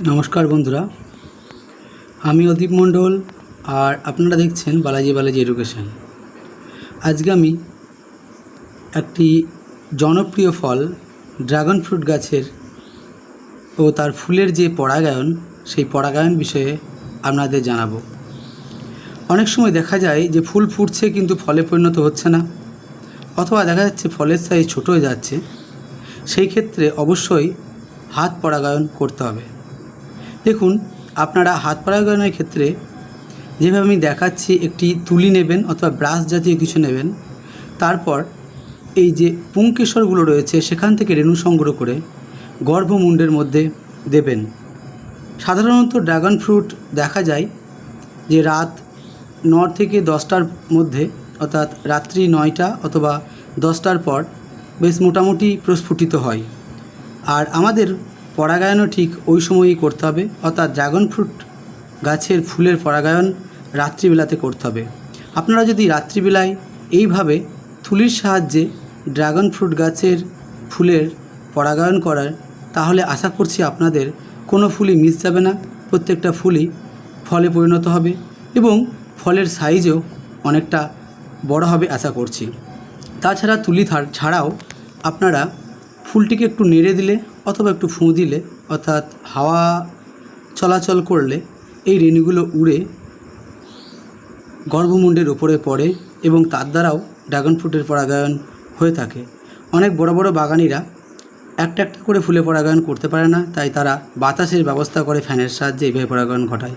নমস্কার বন্ধুরা, আমি অদীপ মণ্ডল আর আপনারা দেখছেন বালাজি এডুকেশন। আজকে আমি একটি জনপ্রিয় ফল ড্রাগন ফ্রুট গাছের ও তার ফুলের যে পরাগায়ন, সেই পরাগায়ন বিষয়ে আপনাদের জানাবো। অনেক সময় দেখা যায় যে ফুল ফুটছে কিন্তু ফলে পরিণত হচ্ছে না, অথবা দেখা যাচ্ছে ফলের সাইজ ছোট হয়ে যাচ্ছে। সেই ক্ষেত্রে অবশ্যই হাত পরাগায়ন করতে হবে। দেখুন, আপনারা হাত পরাগায়নের ক্ষেত্রে যেভাবে আমি দেখাচ্ছি, একটি তুলি নেবেন অথবা ব্রাশ জাতীয় কিছু নেবেন। তারপর এই যে পুংকেশরগুলো রয়েছে সেখান থেকে রেণু সংগ্রহ করে গর্ভমুণ্ডের মধ্যে দেবেন। সাধারণত ড্রাগন ফ্রুট দেখা যায় যে রাত 9 থেকে 10টার মধ্যে, অর্থাৎ রাত্রি 9টা অথবা 10টার পর বেশ মোটামুটি প্রস্ফুটিত হয়। আর আমাদের পরাগায়নও ঠিক ওই সময়ই করতে হবে, অর্থাৎ ড্রাগন ফ্রুট গাছের ফুলের পরাগায়ন রাত্রিবেলাতে করতে হবে। আপনারা যদি রাত্রিবেলায় এইভাবে তুলির সাহায্যে ড্রাগন ফ্রুট গাছের ফুলের পরাগায়ন করার, তাহলে আশা করছি আপনাদের কোনো ফুলই মিস যাবে না, প্রত্যেকটা ফুলই ফলে পরিণত হবে এবং ফলের সাইজও অনেকটা বড় হবে আশা করছি। তাছাড়া তুলি ছাড়াও আপনারা ফুলটিকে একটু নেড়ে দিলে অথবা একটু ফুঁ দিলে, অর্থাৎ হাওয়া চলাচল করলে এই রেণুগুলো উড়ে গর্ভমুণ্ডের ওপরে পড়ে এবং তার দ্বারাও ড্রাগন ফ্রুটের পরাগায়ন হয়ে থাকে। অনেক বড় বড় বাগানিরা একটা একটা করে ফুলে পরাগায়ন করতে পারে না, তাই তারা বাতাসের ব্যবস্থা করে ফ্যানের সাহায্যে এইভাবে পরাগায়ন ঘটায়।